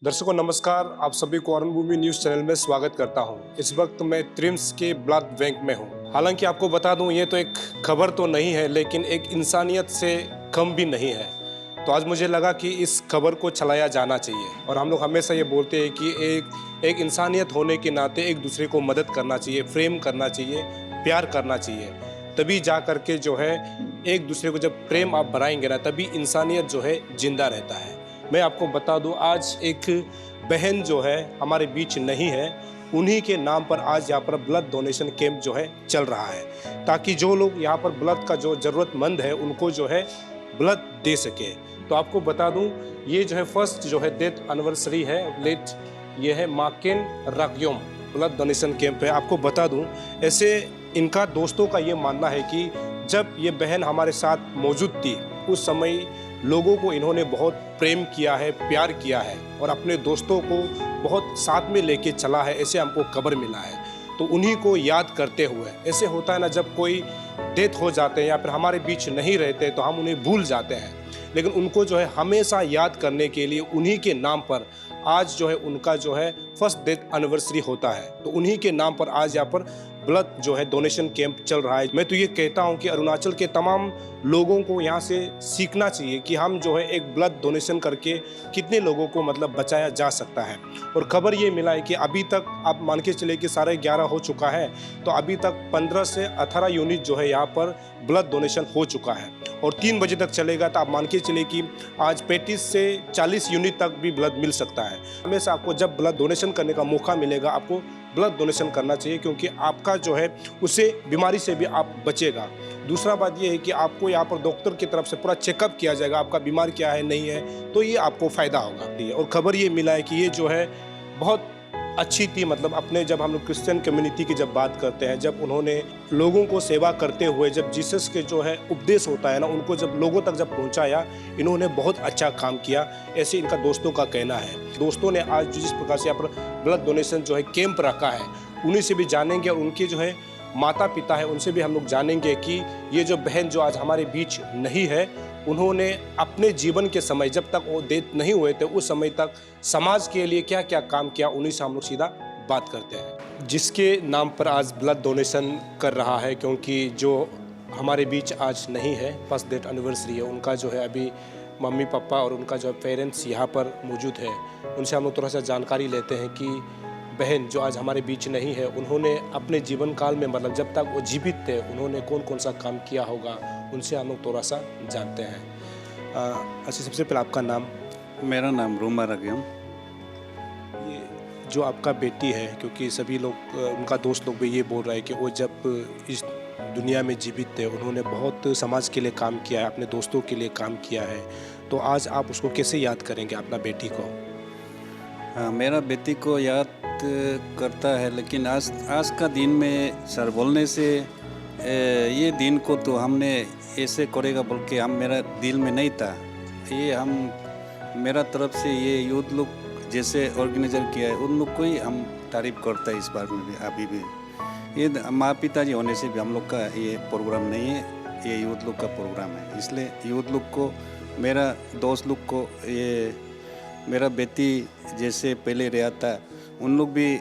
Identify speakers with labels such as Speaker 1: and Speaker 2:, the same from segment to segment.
Speaker 1: दर्शकों नमस्कार, आप सभी को अरुण भूमि न्यूज चैनल में स्वागत करता हूं। इस वक्त मैं ट्रिम्स के ब्लड बैंक में हूं। हालांकि आपको बता दूं ये तो एक खबर तो नहीं है, लेकिन एक इंसानियत से कम भी नहीं है। तो आज मुझे लगा कि इस खबर को चलाया जाना चाहिए। और हम लोग हमेशा ये बोलते हैं कि एक इंसानियत होने के नाते एक दूसरे को मदद करना चाहिए, प्रेम करना चाहिए, प्यार करना चाहिए। तभी जा करके जो है एक दूसरे को जब प्रेम आप बढ़ाएंगे ना, तभी इंसानियत जो है जिंदा रहता है। मैं आपको बता दूं, आज एक बहन जो है हमारे बीच नहीं है, उन्हीं के नाम पर आज यहाँ पर ब्लड डोनेशन कैंप जो है चल रहा है, ताकि जो लोग यहाँ पर ब्लड का जो ज़रूरतमंद है उनको जो है ब्लड दे सके। तो आपको बता दूं, ये जो है फर्स्ट जो है डेथ एनिवर्सरी है लेट, ये है माकेन राग्योम ब्लड डोनेशन कैंप है। आपको बता दूं, ऐसे इनका दोस्तों का ये मानना है कि जब ये बहन हमारे साथ मौजूद थी उस समय लोगों को इन्होंने बहुत प्रेम किया है, प्यार किया है और अपने दोस्तों को बहुत साथ में लेके चला है, ऐसे हमको खबर मिला है। तो उन्हीं को याद करते हुए, ऐसे होता है ना जब कोई डेथ हो जाते हैं या फिर हमारे बीच नहीं रहते तो हम उन्हें भूल जाते हैं, लेकिन उनको जो है हमेशा याद करने के लिए उन्हीं के नाम पर आज जो है उनका जो है फर्स्ट डेथ एनिवर्सरी होता है। तो उन्हीं के नाम पर आज यहाँ पर ब्लड जो है डोनेशन कैंप चल रहा है। मैं तो ये कहता हूँ कि अरुणाचल के तमाम लोगों को यहाँ से सीखना चाहिए कि हम जो है एक ब्लड डोनेशन करके कितने लोगों को मतलब बचाया जा सकता है। और खबर ये मिला है कि अभी तक आप मान के चले कि 11:30 हो चुका है, तो अभी तक 15 से 18 यूनिट जो है यहाँ पर ब्लड डोनेशन हो चुका है और 3 बजे तक चलेगा। तो आप मान के चले कि आज 35 से 40 यूनिट तक भी ब्लड मिल सकता है। हमेशा आपको जब ब्लड डोनेशन करने का मौका मिलेगा आपको ब्लड डोनेशन करना चाहिए, क्योंकि आपका जो है उससे बीमारी से भी आप बचेगा। दूसरा बात यह है कि आपको यहाँ पर डॉक्टर की तरफ से पूरा चेकअप किया जाएगा, आपका बीमार क्या है नहीं है, तो ये आपको फ़ायदा होगा। और खबर ये मिला है कि ये जो है बहुत अच्छी थी, मतलब अपने जब हम लोग क्रिश्चियन कम्युनिटी की जब बात करते हैं, जब उन्होंने लोगों को सेवा करते हुए जब जीसस के जो है उपदेश होता है ना, उनको जब लोगों तक जब पहुंचाया, इन्होंने बहुत अच्छा काम किया, ऐसे इनका दोस्तों का कहना है। दोस्तों ने आज जिस प्रकार से यहाँ पर ब्लड डोनेशन जो है कैंप रखा है, उन्हीं से भी जानेंगे और उनके जो है माता पिता है उनसे भी हम लोग जानेंगे कि ये जो बहन जो आज हमारे बीच नहीं है, उन्होंने अपने जीवन के समय जब तक वो डेथ नहीं हुए थे उस समय तक समाज के लिए क्या क्या काम किया, उन्हीं से हम लोग सीधा बात करते हैं। जिसके नाम पर आज ब्लड डोनेशन कर रहा है, क्योंकि जो हमारे बीच आज नहीं है, फर्स्ट डेथ एनिवर्सरी है, उनका जो है अभी मम्मी पापा और उनका जो पेरेंट्स यहाँ पर मौजूद है, उनसे हम लोग थोड़ा सा जानकारी लेते हैं कि बहन जो आज हमारे बीच नहीं है, उन्होंने अपने जीवन काल में मतलब जब तक वो जीवित थे उन्होंने कौन कौन सा काम किया होगा, उनसे हम लोग थोड़ा सा जानते हैं। अच्छा, सबसे पहले आपका नाम?
Speaker 2: मेरा नाम रूमा रगम।
Speaker 1: ये जो आपका बेटी है, क्योंकि सभी लोग उनका दोस्त लोग भी ये बोल रहे हैं कि वो जब इस दुनिया में जीवित थे उन्होंने बहुत समाज के लिए काम किया है, अपने दोस्तों के लिए काम किया है, तो आज आप उसको कैसे याद करेंगे अपना बेटी को?
Speaker 2: हाँ, मेरा बेटी को याद करता है, लेकिन आज का दिन में सर बोलने से ये दिन को तो हमने ऐसे करेगा बोल के हम मेरा दिल में नहीं था। ये हम मेरा तरफ से ये यूथ लोग जैसे ऑर्गेनाइजर किया है उन लोग को ही हम तारीफ करता है। इस बार में भी अभी भी ये माँ पिताजी होने से भी हम लोग का ये प्रोग्राम नहीं है, ये यूथ लोग का प्रोग्राम है। इसलिए यूथ लोग को, मेरा दोस्त लोग को, ये मेरा बेटी जैसे पहले रहा था, उन लोग भी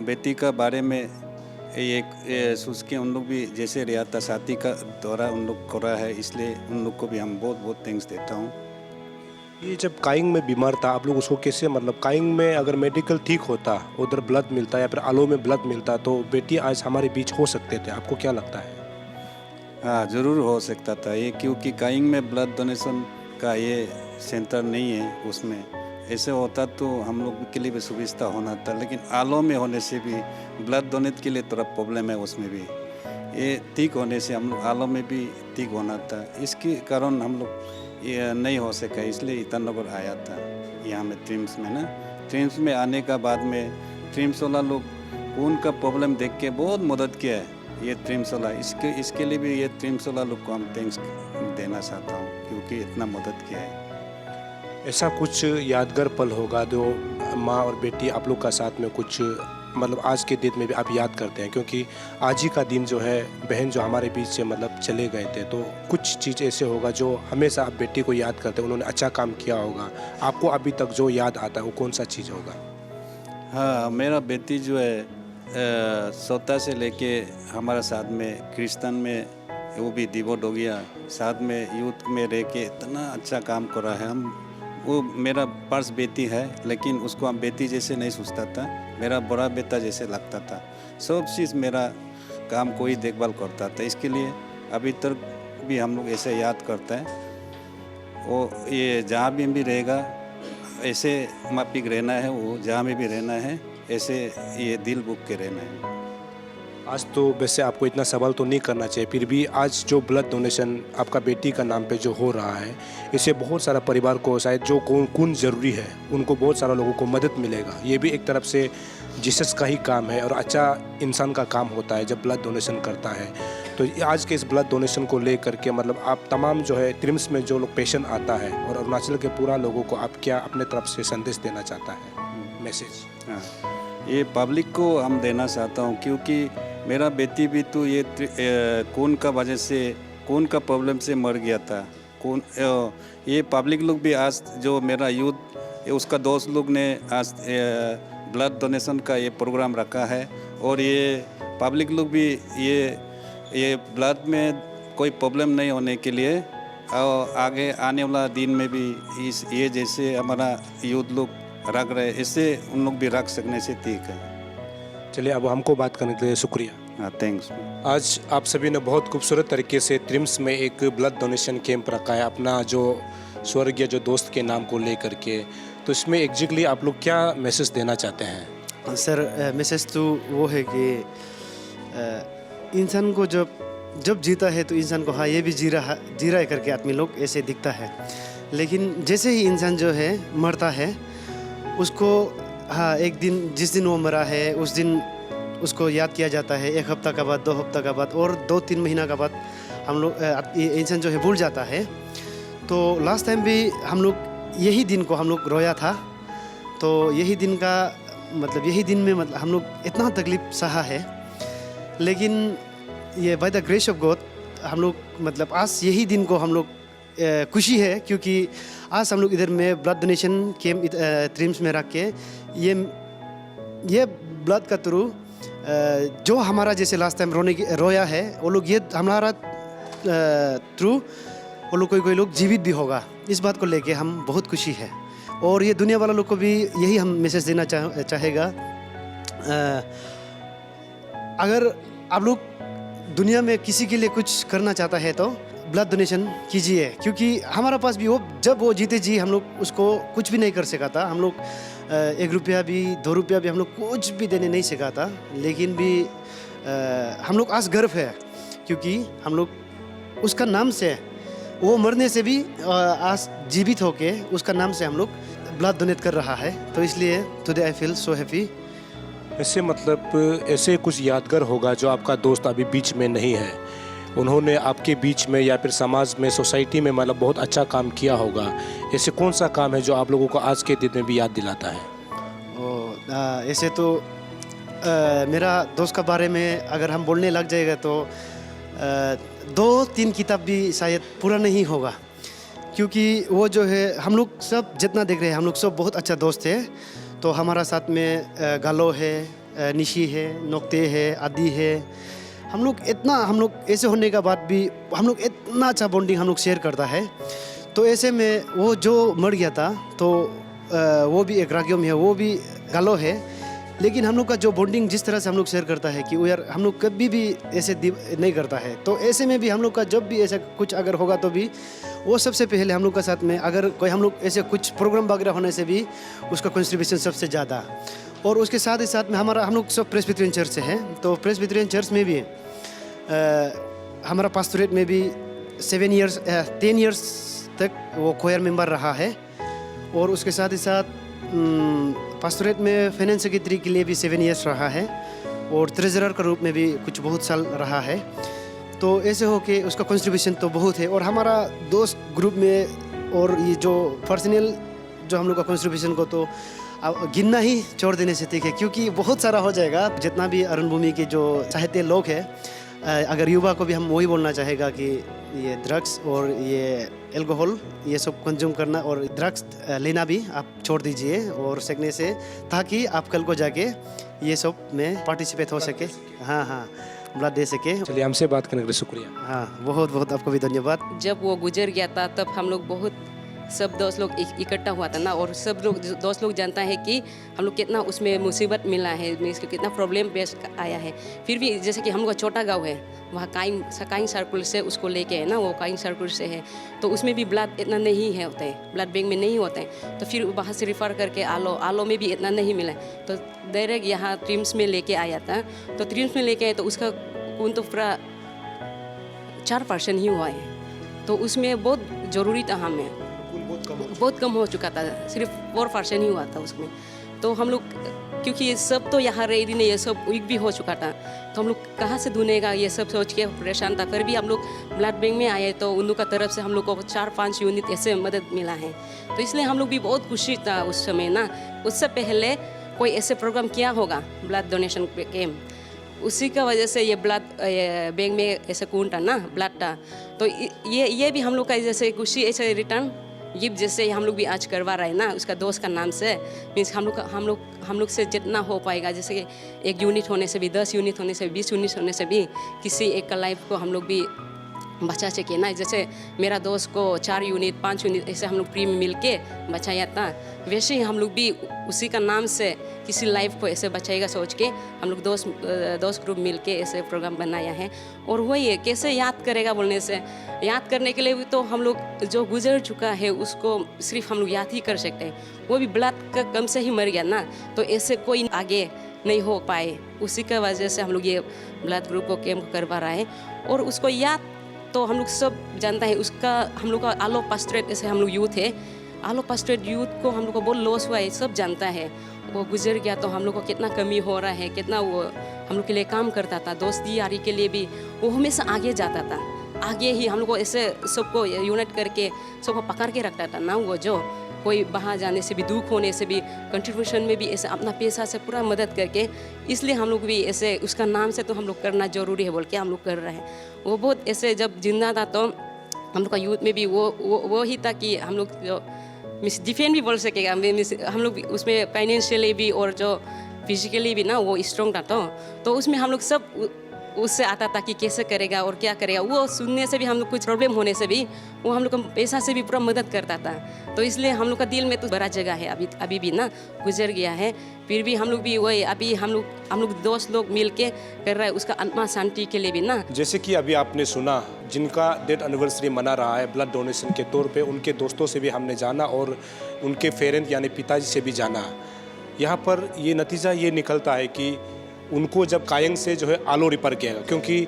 Speaker 2: बेटी का बारे में ये सोच के उन लोग भी जैसे रहा था शादी का दौरा उन लोग करा है, इसलिए उन लोग को भी हम बहुत बहुत थैंक्स देता हूँ।
Speaker 1: ये जब काइंग में बीमार था, आप लोग उसको कैसे, मतलब काइंग में अगर मेडिकल ठीक होता, उधर ब्लड मिलता या फिर आलो में ब्लड मिलता, तो बेटी आज हमारे बीच हो सकते थे, आपको क्या लगता है?
Speaker 2: हाँ, ज़रूर हो सकता था ये, क्योंकि काइंग में ब्लड डोनेशन का ये सेंटर नहीं है। उसमें ऐसे होता तो हम लोग के लिए भी सुविधा होना था, लेकिन आलो में होने से भी ब्लड डोनेट के लिए थोड़ा प्रॉब्लम है। उसमें भी ये ठीक होने से हम लोग आलो में भी ठीक होना था, इसके कारण हम लोग ये नहीं हो सका, इसलिए ईटानगर आया था यहाँ में ट्रिम्स में ना। ट्रिम्स में आने का बाद में ट्रिम्स वाला लोग उनका प्रॉब्लम देख के बहुत मदद किया है ये ट्रिम्स वाला। इसके लिए भी ये ट्रिम्स वाला लोग को हम थैंक्स देना चाहता हूँ, क्योंकि इतना मदद किया है।
Speaker 1: ऐसा कुछ यादगार पल होगा जो माँ और बेटी आप लोग का साथ में कुछ मतलब आज के दिन में भी आप याद करते हैं? क्योंकि आज ही का दिन जो है बहन जो हमारे बीच से मतलब चले गए थे, तो कुछ चीज़ ऐसे होगा जो हमेशा आप बेटी को याद करते हैं, उन्होंने अच्छा काम किया होगा, आपको अभी तक जो याद आता है वो कौन सा चीज़ होगा?
Speaker 2: हाँ, मेरा बेटी जो है सोता से लेके हमारा साथ में क्रिश्चियन में वो भी डिवोट हो गया, साथ में यूथ में रह के इतना अच्छा काम कर रहा है। हम वो मेरा पर्स बेटी है, लेकिन उसको हम बेटी जैसे नहीं सोचता था, मेरा बड़ा बेटा जैसे लगता था। सब चीज़ मेरा काम कोई देखभाल करता था, इसके लिए अभी तक भी हम लोग ऐसे याद करते हैं। वो ये जहाँ भी रहेगा ऐसे मापिक रहना है, वो जहाँ में भी रहना है ऐसे ये दिल बुक के रहना है।
Speaker 1: आज तो वैसे आपको इतना सवाल तो नहीं करना चाहिए, फिर भी आज जो ब्लड डोनेशन आपका बेटी का नाम पे जो हो रहा है, इससे बहुत सारा परिवार को शायद जो खून ज़रूरी है उनको बहुत सारा लोगों को मदद मिलेगा। ये भी एक तरफ से जीसस का ही काम है और अच्छा इंसान का काम होता है जब ब्लड डोनेशन करता है। तो आज के इस ब्लड डोनेशन को ले करके मतलब आप तमाम जो है ट्रिम्स में जो लोग पेशेंट आता है और अरुणाचल के पूरा लोगों को आप क्या अपने तरफ से संदेश देना चाहता है, मैसेज?
Speaker 2: हाँ, ये पब्लिक को हम देना चाहता हूँ, क्योंकि मेरा बेटी भी तो ये खून का वजह से खून का प्रॉब्लम से मर गया था। खून ये पब्लिक लोग भी आज जो मेरा यूथ उसका दोस्त लोग ने आज ब्लड डोनेशन का ये प्रोग्राम रखा है, और ये पब्लिक लोग भी ये ब्लड में कोई प्रॉब्लम नहीं होने के लिए और आगे आने वाला दिन में भी ये जैसे हमारा यूथ लोग रख रहे इससे उन लोग भी रख सकने से ठीक है।
Speaker 1: चलिए, अब हमको बात करने के लिए शुक्रिया।
Speaker 2: हाँ, थैंक्स।
Speaker 1: आज आप सभी ने बहुत खूबसूरत तरीके से ट्रिम्स में एक ब्लड डोनेशन कैंप रखा है अपना जो स्वर्गीय जो दोस्त के नाम को लेकर के, तो इसमें एग्जैक्टली आप लोग क्या मैसेज देना चाहते हैं?
Speaker 3: सर, मैसेज तो वो है कि इंसान को जब जीता है तो इंसान को हाँ ये भी जी रहा है करके आदमी लोग ऐसे दिखता है, लेकिन जैसे ही इंसान जो है मरता है उसको हाँ एक दिन जिस दिन वो मरा है उस दिन उसको याद किया जाता है, 1 हफ्ता का बाद, 2 हफ्ता का बाद और 2-3 महीना का बाद हम लोग इंसान जो है भूल जाता है। तो लास्ट टाइम भी हम लोग यही दिन को हम लोग रोया था, तो यही दिन का मतलब यही दिन में मतलब हम लोग इतना तकलीफ सहा है, लेकिन ये by the grace of God हम लोग मतलब आज यही दिन को हम लोग खुशी है, क्योंकि आज हम लोग इधर में ब्लड डोनेशन कैंप ट्रिम्स में रख के ये ब्लड का थ्रू जो हमारा जैसे लास्ट टाइम रोया है वो लोग ये हमारा थ्रू वो लोग कोई लोग जीवित भी होगा, इस बात को लेके हम बहुत खुशी है। और ये दुनिया वाला लोग को भी यही हम मैसेज देना चाहेगा, अगर आप लोग दुनिया में किसी के लिए कुछ करना चाहता है तो ब्लड डोनेशन कीजिए, क्योंकि हमारा पास भी वो जब वो जीते जी हम लोग उसको कुछ भी नहीं कर सका था, हम लोग 1 रुपया भी 2 रुपया भी हम लोग कुछ भी देने नहीं सका था, लेकिन भी हम लोग आज गर्व है, क्योंकि हम लोग उसका नाम से वो मरने से भी आज जीवित होके उसका नाम से हम लोग ब्लड डोनेट कर रहा है। तो इसलिए today I feel so happy.
Speaker 1: ऐसे मतलब ऐसे कुछ यादगार होगा जो आपका दोस्त अभी बीच में नहीं है, उन्होंने आपके बीच में या फिर समाज में सोसाइटी में मतलब बहुत अच्छा काम किया होगा, ऐसे कौन सा काम है जो आप लोगों को आज के दिन में भी याद दिलाता है?
Speaker 3: ऐसे तो मेरा दोस्त के बारे में अगर हम बोलने लग जाएगा तो 2-3 किताब भी शायद पूरा नहीं होगा, क्योंकि वो जो है हम लोग सब जितना देख रहे हैं हम लोग सब बहुत अच्छा दोस्त है। तो हमारा साथ में गालो है, निशी है, नोक्ते है, आदि है, हम लोग ऐसे होने के बाद भी हम लोग इतना अच्छा बॉन्डिंग हम लोग शेयर करता है। तो ऐसे में वो जो मर गया था तो वो भी एक राग्योम है, वो भी गालो है, लेकिन हम लोग का जो बॉन्डिंग जिस तरह से हम लोग शेयर करता है कि वो यार हम लोग कभी भी ऐसे नहीं करता है। तो ऐसे में भी हम लोग का जब भी ऐसा कुछ अगर होगा तो भी वो सबसे पहले हम लोग का साथ में अगर कोई हम लोग ऐसे कुछ प्रोग्राम वगैरह होने से भी उसका कंट्रीब्यूशन सबसे ज़्यादा। और उसके साथ ही साथ में हम लोग सब प्रेस्बिटेरियन चर्च से हैं, तो प्रेस्बिटेरियन चर्च में भी हमारा पास्टोरेट में भी 10 इयर्स तक वो कोयर मेंबर रहा है। और उसके साथ ही साथ पास्टोरेट में फाइनेंस सेक्रेटरी के लिए भी 7 इयर्स रहा है, और ट्रेजरर का रूप में भी कुछ बहुत साल रहा है। तो ऐसे हो के उसका कंट्रीब्यूशन तो बहुत है। और हमारा दोस्त ग्रुप में और ये जो पर्सनल जो हम लोग का कॉन्स्टिट्यूशन को तो अब गिनना ही छोड़ देने से ठीक है, क्योंकि बहुत सारा हो जाएगा। जितना भी अरुण भूमि के जो चाहते लोग हैं, अगर युवा को भी हम वही बोलना चाहेगा कि ये ड्रग्स और ये एल्कोहल ये सब कंज्यूम करना और ड्रग्स लेना भी आप छोड़ दीजिए और सीखने से, ताकि आप कल को जाके ये सब में पार्टिसिपेट हो सके। हाँ, ब्लड दे सके।
Speaker 1: चलिए, हमसे बात करने के लिए शुक्रिया।
Speaker 3: हाँ, बहुत बहुत आपको भी धन्यवाद।
Speaker 4: जब वो गुजर गया था तब हम लोग बहुत सब दोस्त लोग इकट्ठा हुआ था ना, और सब लोग दोस्त लोग जानता है कि हम लोग कितना उसमें मुसीबत मिला है, इसको कितना प्रॉब्लम पेश आया है। फिर भी जैसे कि हम लोग का छोटा गांव है, वहाँ काइन सर्कुल से उसको लेके है ना, वो काइन सर्कुल से है, तो उसमें भी ब्लड इतना नहीं है होता है, ब्लड बैंक में नहीं होता है। तो फिर वहाँ से रिफ़र करके आलो में भी इतना नहीं मिला, तो डायरेक्ट यहाँ ट्रिम्स में लेके आया था। तो ट्रिम्स में लेके आए तो उसका खून तो पूरा 4% ही हुआ है, तो उसमें बहुत ज़रूरी था हमें, बहुत कम हो चुका था, सिर्फ 4% ही हुआ था उसमें। तो हम लोग, क्योंकि ये सब तो यहाँ रेडी नहीं, ये सब वीक भी हो चुका था, तो हम लोग कहाँ से ढूंढेगा ये सब सोच के परेशान था। फिर भी हम लोग ब्लड बैंक में आए तो उन लोग का तरफ से हम लोग को 4-5 यूनिट ऐसे मदद मिला है, तो इसलिए हम लोग भी बहुत खुशी था उस समय ना। उससे पहले कोई ऐसे प्रोग्राम किया होगा ब्लड डोनेशन कैम्प, उसी का वजह से ये ब्लड बैंक में ऐसे खून था ना, ब्लड था, तो ये भी हम लोग का जैसे खुशी ऐसे रिटर्न गिफ्ट जैसे हम लोग भी आज करवा रहे हैं ना, उसका दोस्त का नाम से। मीन्स हम लोग से जितना हो पाएगा, जैसे कि 1 यूनिट होने से भी, 10 यूनिट होने से, 20 यूनिट होने से भी किसी एक का लाइफ को हम लोग भी बचा सके ना। जैसे मेरा दोस्त को 4 यूनिट 5 यूनिट ऐसे हम लोग फ्री में मिल के बचाया था, वैसे ही हम लोग भी उसी का नाम से किसी लाइफ को ऐसे बचाएगा सोच के हम लोग दोस्त ग्रुप मिल के ऐसे प्रोग्राम बनाया है। और वही है, कैसे याद करेगा बोलने से, याद करने के लिए भी तो हम लोग जो गुजर चुका है उसको सिर्फ हम लोग याद ही कर सकते हैं। वो भी ब्लड का कम से ही मर गया ना, तो ऐसे कोई आगे नहीं हो पाए, उसी का वजह से हम लोग ये ब्लड ग्रुप को कैम्प करवा रहा है। और उसको याद तो हम लोग सब जानता है, उसका हम लोग का आलो पास्ट्रेट ऐसे हम लोग यूथ है, आलो पास्ट्रेट यूथ को हम लोग को बहुत लॉस हुआ है, सब जानता है। वो गुजर गया तो हम लोग को कितना कमी हो रहा है, कितना वो हम लोग के लिए काम करता था, दोस्ती यारी के लिए भी वो हमेशा आगे जाता था, आगे ही हम लोग को ऐसे सबको यूनाइट करके सबको पकड़ के रखता था ना। वो जो कोई बाहर जाने से भी, दुख होने से भी, कंट्रीब्यूशन में भी ऐसे अपना पैसा से पूरा मदद करके, इसलिए हम लोग भी ऐसे उसका नाम से तो हम लोग करना ज़रूरी है बोल के हम लोग कर रहे हैं। वो बहुत ऐसे जब जिंदा था तो हम लोग का यूथ में भी वो ही था कि हम लोग जो मिस डिफेंड भी बोल सकेगा, हम लोग उसमें फाइनेंशियली भी और जो फिजिकली भी ना वो स्ट्रॉन्ग था। तो उसमें हम लोग सब उससे आता था कि कैसे करेगा और क्या करेगा। वो सुनने से भी हम लोग कुछ प्रॉब्लम होने से भी वो हम लोग को पैसा से भी पूरा मदद करता था। तो इसलिए हम लोग का दिल में तो बड़ा जगह है, अभी भी ना गुजर गया है, फिर भी हम लोग भी वही अभी हम लोग दोस्त लोग मिल के कर रहे हैं उसका आत्मा शांति के लिए भी ना।
Speaker 1: जैसे कि अभी आपने सुना, जिनका डेथ एनिवर्सरी मना रहा है ब्लड डोनेशन के तौर पे, उनके दोस्तों से भी हमने जाना और उनके पेरेंट यानी पिताजी से भी जाना। यहाँ पर ये नतीजा ये निकलता है कि उनको जब कायंग से जो है आलो रिफर किया गया, क्योंकि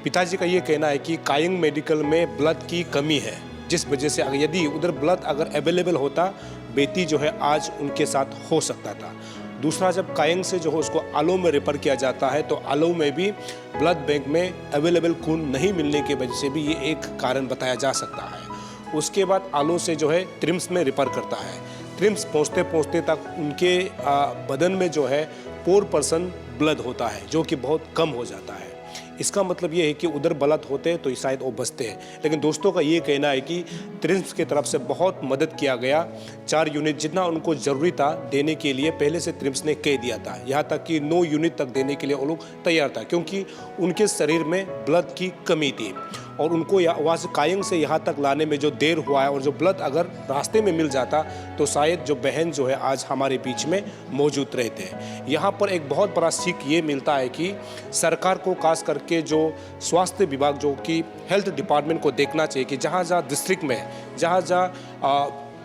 Speaker 1: पिताजी का ये कहना है कि कायंग मेडिकल में ब्लड की कमी है, जिस वजह से यदि उधर ब्लड अगर अवेलेबल होता, बेटी जो है आज उनके साथ हो सकता था। दूसरा, जब कायंग से जो है उसको आलो में रेफर किया जाता है तो आलो में भी ब्लड बैंक में अवेलेबल खून नहीं मिलने की वजह से भी ये एक कारण बताया जा सकता है। उसके बाद आलो से जो है ट्रिम्स में रेफर करता है। ट्रिम्स पहुँचते पहुँचते तक उनके बदन में जो है 4% ब्लड होता है, जो कि बहुत कम हो जाता है। इसका मतलब ये है कि उधर ब्लड होते तो शायद वो बचते हैं। लेकिन दोस्तों का ये कहना है कि ट्रिम्स की तरफ से बहुत मदद किया गया। 4 यूनिट जितना उनको ज़रूरी था देने के लिए पहले से ट्रिम्स ने कह दिया था, यहाँ तक कि 9 यूनिट तक देने के लिए वो लोग तैयार था, क्योंकि उनके शरीर में ब्लड की कमी थी और उनको वहाँ से कायंग से यहाँ तक लाने में जो देर हुआ है, और जो ब्लड अगर रास्ते में मिल जाता तो शायद जो बहन जो है आज हमारे बीच में मौजूद रहते हैं। यहाँ पर एक बहुत बड़ा सीख ये मिलता है कि सरकार को खास करके जो स्वास्थ्य विभाग जो कि हेल्थ डिपार्टमेंट को देखना चाहिए कि जहाँ जहाँ डिस्ट्रिक्ट में जहाँ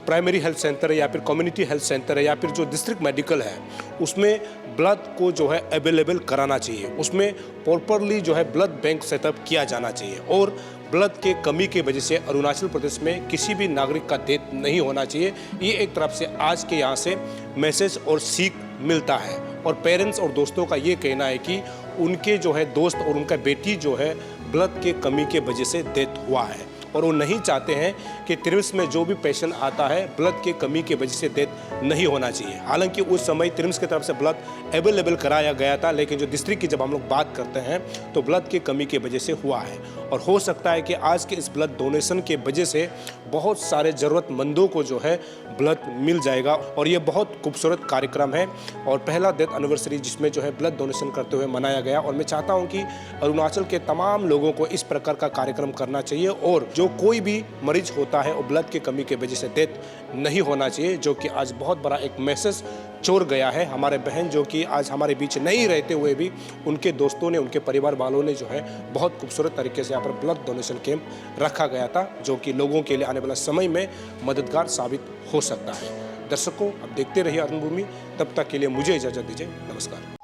Speaker 1: प्राइमरी हेल्थ सेंटर है या फिर कम्युनिटी हेल्थ सेंटर है या फिर जो डिस्ट्रिक्ट मेडिकल है, उसमें ब्लड को जो है अवेलेबल कराना चाहिए, उसमें प्रॉपरली जो है ब्लड बैंक सेटअप किया जाना चाहिए। और ब्लड के कमी की वजह से अरुणाचल प्रदेश में किसी भी नागरिक का डेथ नहीं होना चाहिए। ये एक तरफ से आज के यहाँ से मैसेज और सीख मिलता है। और पेरेंट्स और दोस्तों का ये कहना है कि उनके जो है दोस्त और उनका बेटी जो है ब्लड के कमी के वजह से डेथ हुआ है। और वो नहीं चाहते हैं कि त्रिम्स में जो भी पेशेंट आता है ब्लड की कमी की वजह से डेथ नहीं होना चाहिए। हालांकि उस समय त्रिम्स की तरफ से ब्लड अवेलेबल कराया गया था, लेकिन जो डिस्ट्रिक्ट की जब हम लोग बात करते हैं तो ब्लड की कमी की वजह से हुआ है। और हो सकता है कि आज के इस ब्लड डोनेशन के वजह से बहुत सारे ज़रूरतमंदों को जो है ब्लड मिल जाएगा। और ये बहुत खूबसूरत कार्यक्रम है और पहला डेथ एनिवर्सरी जिसमें जो है ब्लड डोनेशन करते हुए मनाया गया। और मैं चाहता हूँ कि अरुणाचल के तमाम लोगों को इस प्रकार का कार्यक्रम करना चाहिए और जो कोई भी मरीज होता है और ब्लड की कमी की वजह से डेथ नहीं होना चाहिए, जो कि आज बहुत बड़ा एक मैसेज छोड़ गया है। हमारे बहन जो कि आज हमारे बीच नहीं रहते हुए भी उनके दोस्तों ने, उनके परिवार वालों ने जो है बहुत खूबसूरत तरीके से यहाँ पर ब्लड डोनेशन कैंप रखा गया था, जो कि लोगों के लिए आने वाला समय में मददगार साबित हो सकता है। दर्शकों, अब देखते रहिए अरुणभूमि, तब तक के लिए मुझे इजाजत दीजिए। नमस्कार।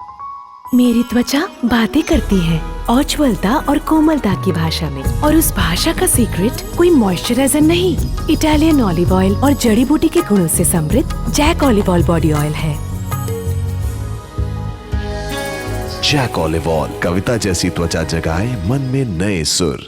Speaker 5: मेरी त्वचा बातें करती है उज्ज्वलता और कोमलता की भाषा में, और उस भाषा का सीक्रेट कोई मॉइस्चराइजर नहीं, इटालियन ऑलिव ऑयल और जड़ी बूटी के गुणों से समृद्ध Jack olive oil body oil है।
Speaker 6: जैक ऑलिव ऑयल, कविता जैसी त्वचा जगाए मन में नए सुर।